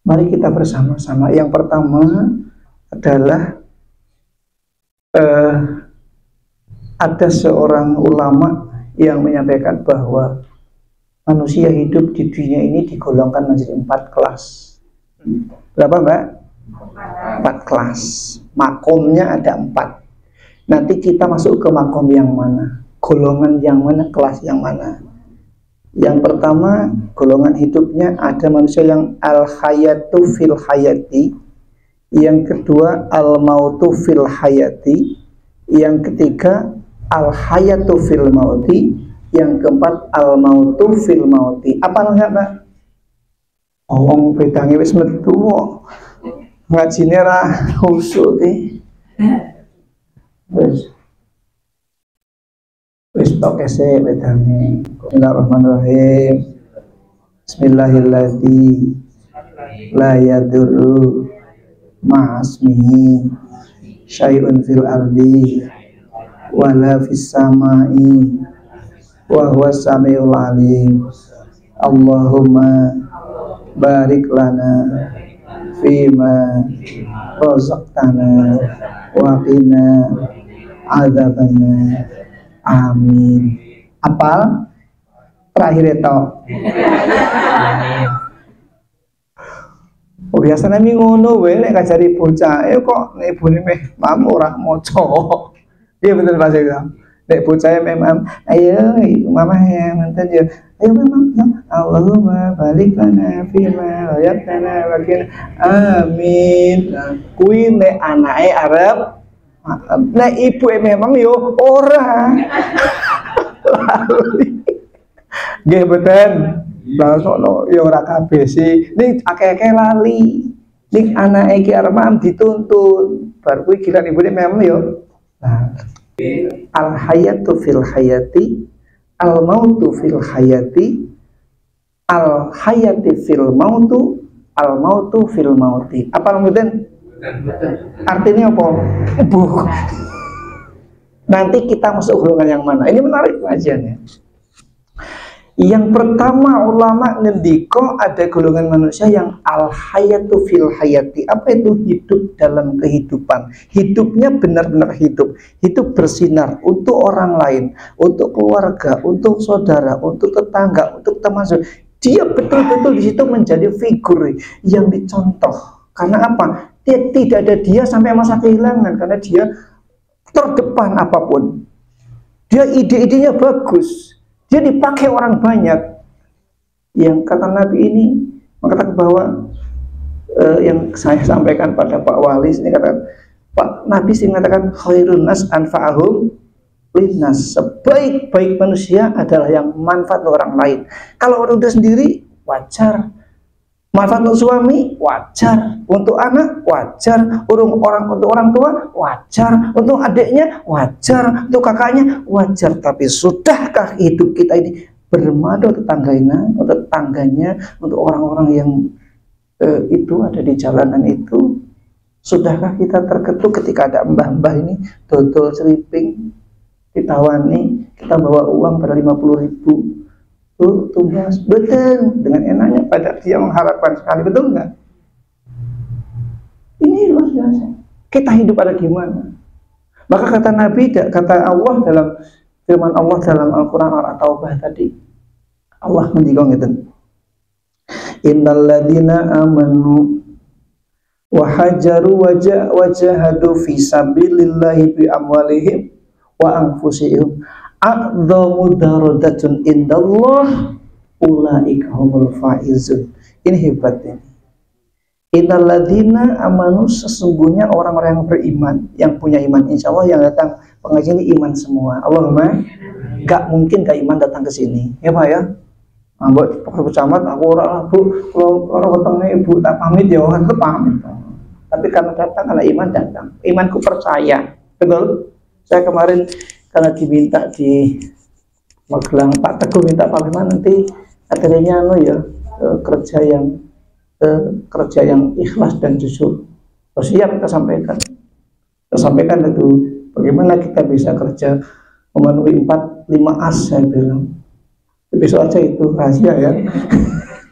Mari kita bersama-sama. Yang pertama adalah ada seorang ulama yang menyampaikan bahwa manusia hidup di dunia ini digolongkan menjadi 4 kelas. Berapa, Mbak? 4 kelas. Makomnya ada 4. Nanti kita masuk ke makom yang mana, golongan yang mana, kelas yang mana. Yang pertama, golongan hidupnya ada manusia yang al-hayatu fil hayati. Yang kedua, al-mautu fil hayati. Yang ketiga, al-hayatu fil mauti. Yang keempat, al-mautu fil mauti. Apa enggak, Pak? Ngomong bedange wis metu kok. Ngajine ra khusuk iki. Wis tok kese bedange. Bismillahirrahmanirrahim. Bismillahirrahmanirrahim. La yadurru ma'asmihi syai'un fil ardi wala fis samai wa huwas samiul alim. Allahumma barik lana fima razaqtana wa qina adzabannar. Amin. Apal? Terakhir itu. Oh, biasanya mi ngono wae nek ngajari bocah, kok nek ibune meh mam ora maca. Iya betul Pak Sek. Nek bocah memang ayo mama ya mantan ya. Ayo memang Allahumma barik lana fima razaqtana wa qina. Amin. Kuwi nek anake arep nek ibuke memang yo ora. Nggih mboten. Lah sono ya ora kabeh sih. Ning akeh-akeh lali. Ning anake iki arep dituntun. Bar kuwi giliran ibune memang yo. Nah, al hayatu fil hayati, al mautu fil hayati, al hayati fil mautu, al mautu fil mauti. Apa mboten? Artinya apa? Nanti kita masuk golongan yang mana? Ini menarik kajiannya. Yang pertama ulama ngendiko ada golongan manusia yang al-hayatu fil hayati. Apa itu hidup dalam kehidupan? Hidupnya benar-benar hidup. Hidup bersinar untuk orang lain, untuk keluarga, untuk saudara, untuk tetangga, untuk teman. Dia betul-betul di situ menjadi figur yang dicontoh. Karena apa? Tidak ada dia sampai masa kehilangan. Karena dia terdepan apapun. Dia ide-idenya bagus. Dia dipakai orang banyak. Yang kata Nabi ini mengatakan bahwa yang saya sampaikan pada Pak Wali ini katakan Pak Nabi sih mengatakan khairun nas anfa'ahum linnas. Sebaik-baik manusia adalah yang manfaat untuk orang lain. Kalau orang udah sendiri wajar. Manfaat untuk suami wajar, untuk anak wajar, untuk orang tua wajar, untuk adiknya wajar, untuk kakaknya wajar. Tapi sudahkah hidup kita ini bermanfaat untuk tetangganya, untuk orang-orang yang itu ada di jalanan itu? Sudahkah kita terketuk ketika ada mbah-mbah ini dodol ceriping, ditawani, kita bawa uang pada 50.000. Tugas betul dengan enaknya pada dia mengharapkan sekali, betul nggak? Ini luar biasa. Kita hidup ada gimana? Maka kata Nabi, kata Allah dalam firman Allah dalam Al-Quran At-Taubah tadi, Allah menjengong itu. Innal ladzina amanu wa hajaru wajahadu fi sabilillahi bi amwalihim wa anfusihim a'dhamu daradatun indallah ulaika humul faizun. Ini hebatnya. Innal ladzina amanu, sesungguhnya orang-orang yang beriman, yang punya iman, insya Allah yang datang pengajian ini iman semua. Allahumma, gak mungkin gak iman datang ke sini, ya Pak ya. Mbak Camat, aku orang Bu, kalau ketemu Ibu tak pamit ya, orang itu pamit. Tapi karena datang, karena iman datang. Imanku percaya, betul. Saya kemarin karena diminta di Magelang, Pak Teguh minta Pak Bima nanti akhirnya kerja yang ikhlas dan jujur. Oh, siap kita sampaikan. Kita sampaikan itu bagaimana kita bisa kerja memenuhi 4-5 as, saya bilang. Besok aja itu rahasia ya.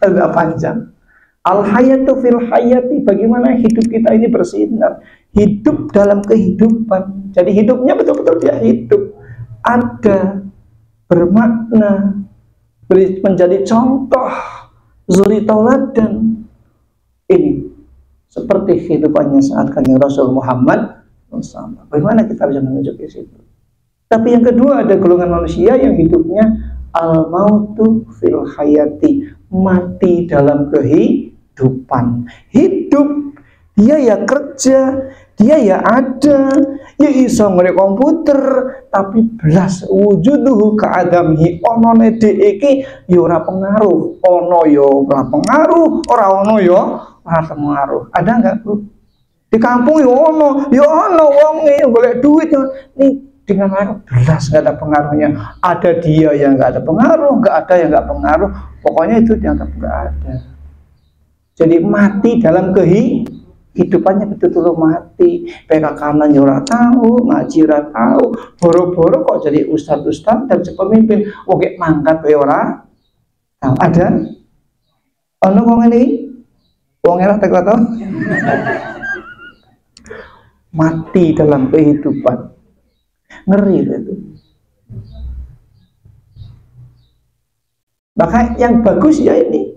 Agak panjang. Al-hayatu fil hayati, bagaimana hidup kita ini bersinar, hidup dalam kehidupan. Jadi hidupnya betul-betul dia hidup, ada, bermakna, menjadi contoh, zuri tauladan. Ini seperti kehidupannya saat Kanjeng Rasul Muhammad SAW. Bagaimana kita bisa menunjuk ke situ? Tapi yang kedua, ada golongan manusia yang hidupnya al-mautu fil hayati, mati dalam kehidupan. Hidup, dia ya kerja, dia ya ada, ya iso ngene komputer, tapi belas wujuduhu ka'adamihi, onone iki ya ora pengaruh, ono ya ora pengaruh, ora ono ya ora pengaruh. Ada enggak, Bu? Di kampung ya ono wonge golek duit nih. Dengan aku belas nggak ada pengaruhnya. Ada dia yang nggak ada pengaruh, nggak ada yang nggak pengaruh. Pokoknya itu dianggap nggak ada. Jadi mati dalam kehidupannya betul-betul mati. PK kanan ora tahu, ngaji ora tahu, boro-boro kok jadi ustad-ustad dan pemimpin. Oke mangkat ora tahu. Ada? Ono wong ini? Wong era tak tahu. Mati dalam kehidupan. Ngeri itu. Maka yang bagus ya ini,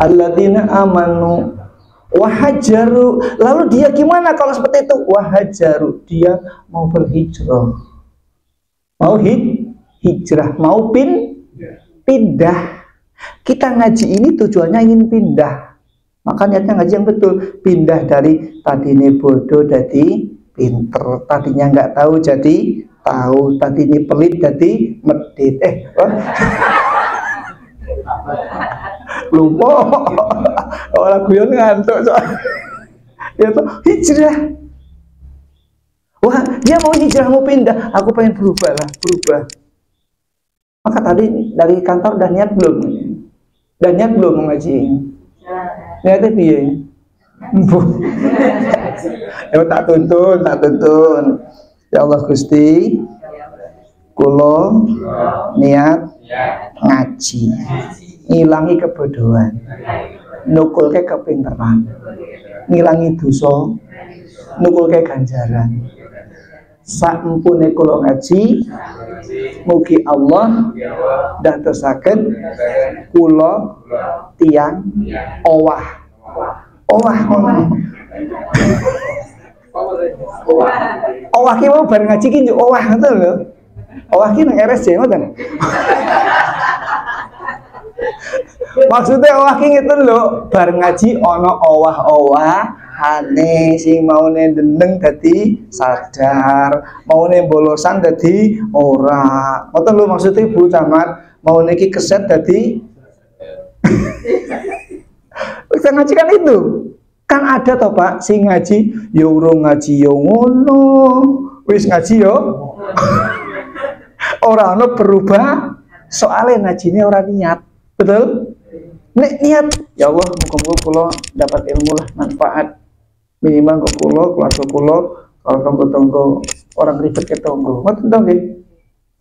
alladzina amanu wahajaru. Lalu dia gimana kalau seperti itu? Wahajaru, dia mau berhijrah, mau hijrah, mau pindah. Kita ngaji ini tujuannya ingin pindah. Maka niatnya ngaji yang betul, pindah dari tadinya bodoh jadi pinter, tadinya nggak tahu jadi tahu, tadinya pelit jadi medit. Lupa. Orang guyon ngantuk soalnya. Ya tuh hijrah. Wah, dia mau hijrah, mau pindah. Aku pengen berubah. Maka tadi dari kantor udah niat belum? Udah niat belum ngaji? Niatnya piye? Ya tak tuntun. Ya Allah Gusti, kulo niat ngaji, ngilangi kebodohan, nukulke kepinteran, ngilangi dosa, nukulke ganjaran. Sampune kulo ngaji, mugi Allah dadosaken kulo tiang owah owah ki mau bareng ngaji ki owah ngoten lho. Owah ki nang RSJ ngoten. Maksudnya owah ki ngeten lho, bareng ngaji ana owah-owahane sing maune deneng dadi sadar, maune bolosan dadi ora. Ngoten lho maksudnya Bu Camat, maune ki keset dadi kita ngaji kan itu. Kan ada toh Pak, sing ngaji ya urung ngaji ya ngono, wis ngaji ya ora ono berubah, soalnya ngajine ora niat. Betul? Nek niat, ya Allah muga-muga kula dapat ilmu lah, manfaat minimal ke kula, keluarga kula, kalau tonggo-tonggo orang ribet ke tonggo. Ngoten to nggih.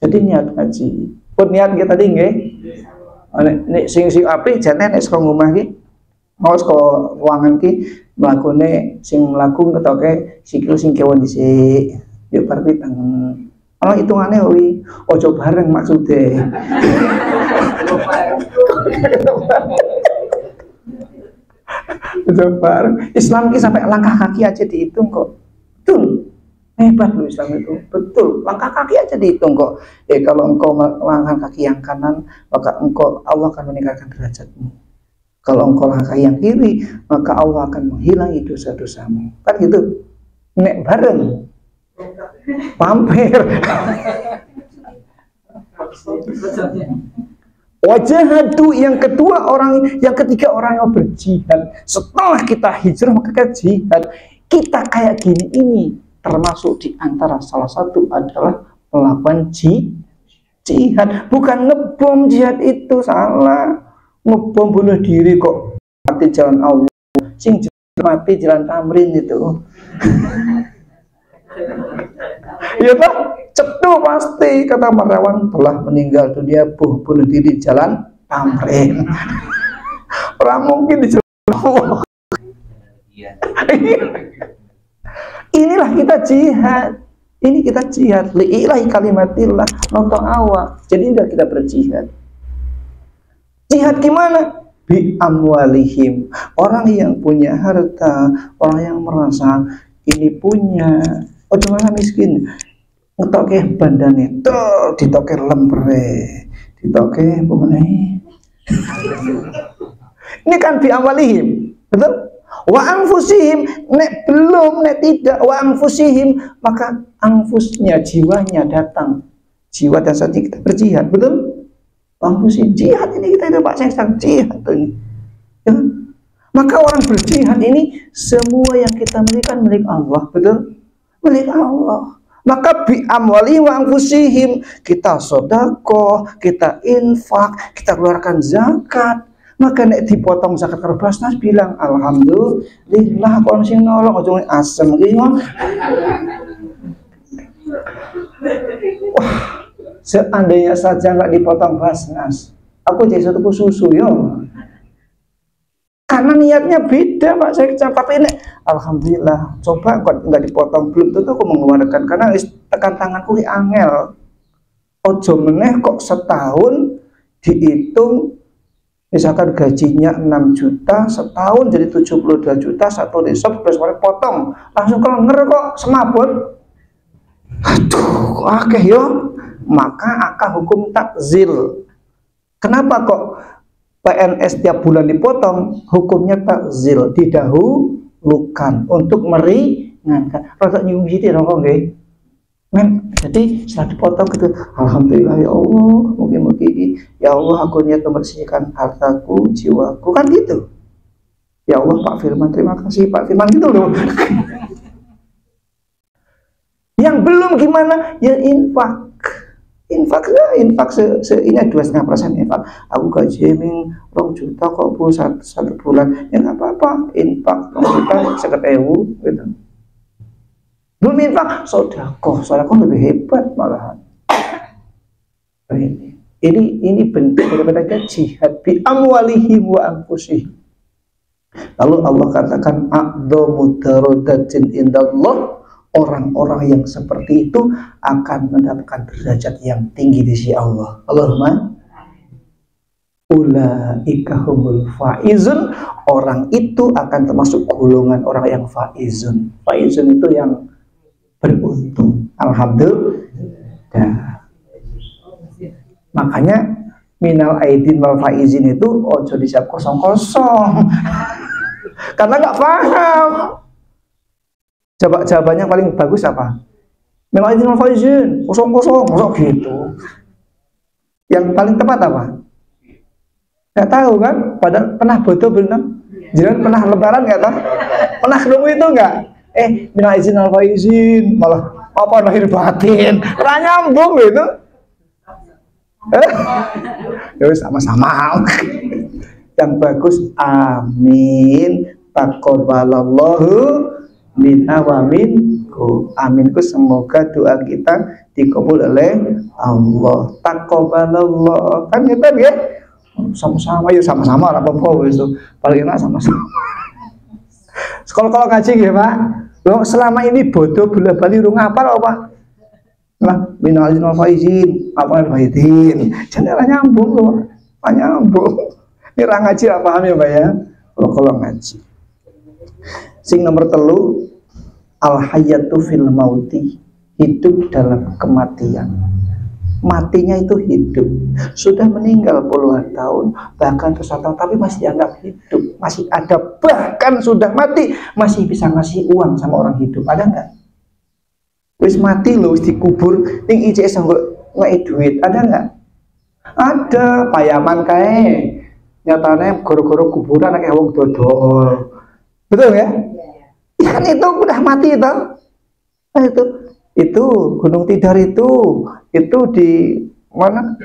Jadi niat ngaji. Pun niat nggih tadi nggih. Nek sing apik jane nek saka omah ki mau saka ruangan ki mlakune sing mlaku ketoke sikil sing kewon dhisik. Yo berarti tangan. Ana hitungane kuwi aja bareng maksude. Aja bareng. Islam ki sampai langkah kaki aja dihitung kok. Betul. Hebat loh Islam itu. Betul. Langkah kaki aja dihitung kok. Kalau engkau melangkah kaki yang kanan, maka engkau Allah akan meningkatkan derajatmu. Kalau engkau langkah yang kiri, maka Allah akan menghilangi dosa-dosamu. Kan gitu. Nek bareng. Pamer. Wajahadu yang kedua orang, yang ketiga orang yang berjihad. Setelah kita hijrah maka kita jihad. Kita kayak gini ini termasuk di antara salah satu adalah melakukan jihad. Bukan ngebom, jihad itu salah. Ngebom bunuh diri kok mati jalan Allah, sing mati jalan tamrin itu. Ya toh, cetu pasti kata Marwan telah meninggal dunia bunuh diri jalan tamrin. Orang mungkin dijeluk. Inilah kita jihad. Ini kita jihad. Li'ilahi kalimatillah noto awak. Jadi udah kita berjihad. Jihad gimana? Bi amwalihim. Orang yang punya harta, orang yang merasa ini punya, oh cuma miskin, ngetoke bandane, tuh ditoke lempere, ditoke pemenai. Ini kan bi amwalihim, betul? Wa anfusihim, nek belum, nek tidak, wa anfusihim, maka anfusnya, jiwanya datang. Jiwa dan saat kita berjihad, betul? Anfusihim, jihad ini kita itu Pak Seksang, jihad ini. Ya. Maka orang berjihad ini semua yang kita miliki kan milik Allah, betul? Milik Allah. Maka bi amwali wa anfusihim, kita sedekah, kita infak, kita keluarkan zakat. Maka nek dipotong zakat karo Basnas bilang alhamdulillah kon sing nolong aja asem iki. Wah, seandainya saja nggak dipotong Basnas, aku jadi tuku susu yo. Karena niatnya beda Pak Sekjen, tapi ini alhamdulillah coba kok nggak dipotong, belum tentu aku mengeluarkan karena tekan tanganku angel. Ojo meneh kok setahun dihitung, misalkan gajinya 6 juta, setahun jadi 72 juta, satu desop terus potong, langsung kelenger kok semaput. Aduh, akeh yo. Maka akan hukum takzil. Kenapa kok PNS tiap bulan dipotong? Hukumnya takzil, didahulukan untuk meringankan. Rada nyung sithik kok nggih. Men, jadi setelah dipotong gitu, alhamdulillah ya Allah, mungkin ya Allah aku niat membersihkan hartaku, jiwaku, kan gitu. Ya Allah Pak Firman, terima kasih Pak Firman, gitu loh. Yang belum gimana? Ya infak. Infak ini 2,5% infak. Aku gaji ming 2 juta kok bu satu bulan, ya nggak apa-apa. Infak 2 juta 50.000 gitu. Belum infak sodakoh lebih hebat malahan. Ini bentuk daripada jihad bi amwalihim wa anfusihim. Lalu Allah katakan a'dhamu daradatin indallah. Orang-orang yang seperti itu akan mendapatkan derajat yang tinggi di sisi Allah. Allahumma ulaika humul faizun. Orang itu akan termasuk golongan orang yang faizun. Faizun itu yang beruntung. Alhamdulillah. Makanya minal aidin wal faizin itu ojo disiap kosong-kosong. Karena nggak paham. Jawabannya paling bagus apa? Minal aidin wal faizin, kosong-kosong, kosong gitu. Yang paling tepat apa? Nggak tahu kan? Padahal pernah bodoh belum? Jangan pernah lebaran nggak tahu? Pernah ketemu itu nggak? Minal aidin wal faizin, malah apa lahir batin? Ora nyambung gitu. Ya sama-sama. Yang bagus amin. Taqabbalallahu minna wa minkum. Aminku, semoga doa kita dikabul oleh Allah. Taqabbalallah. Kan kita ya sama-sama, ya sama-sama lah apa-apa itu. Paling enak sama-sama. Sekolah-sekolah ngaji ya Pak. Loh, selama ini bodoh bola-bali urung ngapal apa? Nah, minal aidin wal faizin, apa faizin. Jangan nyambung loh. Nyambung. Ini orang ngaji apa paham ya Pak ya? Kalau ngaji. Sing nomor 3, al-hayatu fil mauti, hidup dalam kematian. Matinya itu hidup, sudah meninggal puluhan tahun, bahkan ratusan tahun, tapi masih dianggap hidup, masih ada, bahkan sudah mati masih bisa ngasih uang sama orang hidup. Ada nggak? Wis mati loh, wis dikubur, ning ICS nggak duit, ada nggak? Ada, payaman kae, nyatanya goro-goro kuburan kayak wong dodol, betul ya? Kan itu udah mati itu. Nah, itu Gunung Tidar itu di mana?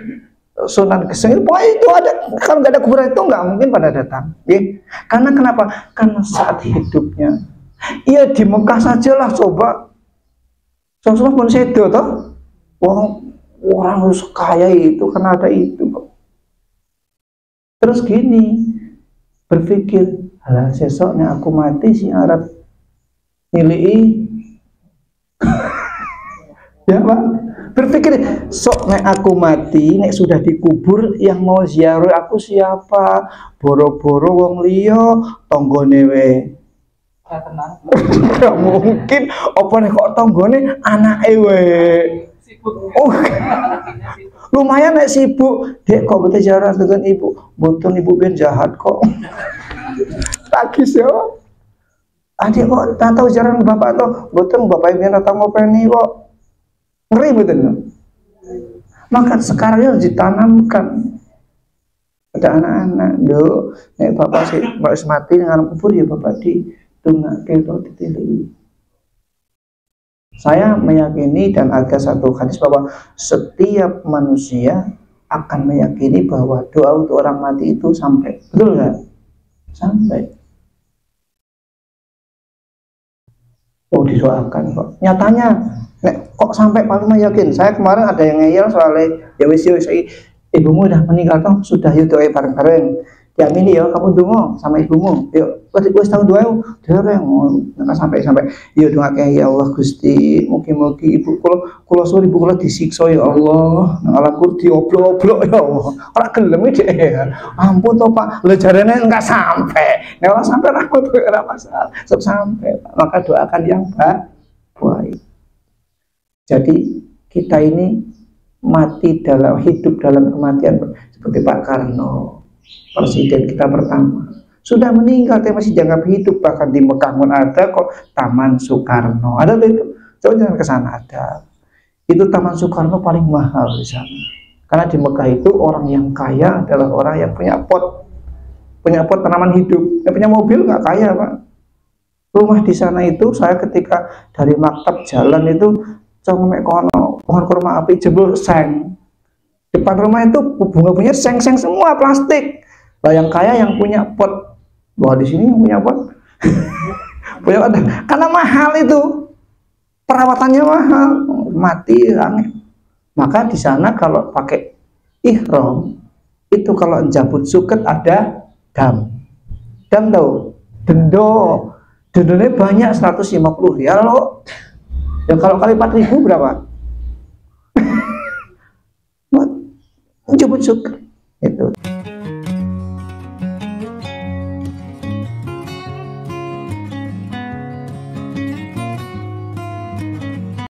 Sunan Geseng. Pokoknya itu ada. Kalau nggak ada kuburan itu nggak mungkin pada datang. Ya. Karena kenapa? Karena saat hidupnya, iya di Mekah sajalah coba. Rasulullah pun sedo toh. Orang harus kaya itu karena ada itu. Terus gini, berpikir, halah sesok nek aku mati si Arab nilai ya Pak, berpikir sok nek aku mati, nek sudah dikubur yang mau ziarah aku siapa? Boro-boro wong liya tanggane we. Gak mungkin, apa nek kok tanggane anake we. Oh, lumayan nek sibuk. Dek kok betul ziarah dengan ibu? Mboten ibu ben jahat kok. Takis ya. Adik kok tak tahu jarang bapak tuh, mboten bapak ben datang ngopeni kok. Ngeri betul. Maka sekarang harus ditanamkan pada anak-anak. Do, nek bapak sih harus mati dengan kubur ya bapak di tungake to ditili. Saya meyakini dan ada satu hadis bahwa setiap manusia akan meyakini bahwa doa untuk orang mati itu sampai. Betul nggak? Sampai. Oh didoakan kok. Nyatanya nek kok sampai paling yakin. Saya kemarin ada yang ngeyel soalnya ya wis ibumu udah meninggal toh, sudah yuk doa bareng-bareng. Diamini ya kamu dongo sama ibumu. Yuk wis tahun doa dereng nggak sampai yuk doa kayak ya Allah Gusti, mugi-mugi ibu kula suwun ibu kula disiksa ya Allah. Nang alam kur dioblok-oblok ya Allah. Ora gelem iki. Ampun toh Pak, lho jarene enggak sampai. Nek ora sampai rahmat ora masalah. Sampai maka doakan yang baik. Jadi kita ini hidup dalam kematian seperti Pak Karno, presiden kita pertama, sudah meninggal tapi masih dianggap hidup. Bahkan di Mekah pun ada kok Taman Soekarno, ada itu. Coba jangan ke sana ada. Itu Taman Soekarno paling mahal di sana. Karena di Mekah itu orang yang kaya adalah orang yang punya pot tanaman hidup. Yang punya mobil nggak kaya Pak. Rumah di sana itu saya ketika dari maktab jalan itu mek kono pohon kurma api jebol seng. Depan rumah itu bunga-bunga seng-seng semua plastik. Lah yang kaya yang punya pot. Wah di sini yang punya pot. Punya pot. Karena mahal itu. Perawatannya mahal. Mati aneh. Maka di sana kalau pakai ihram itu kalau jabut suket ada dam. Dam tahu? Dendo. Dendonya banyak 150 ya lo. Ya kalau kali 4.000 berapa? Jabut suket.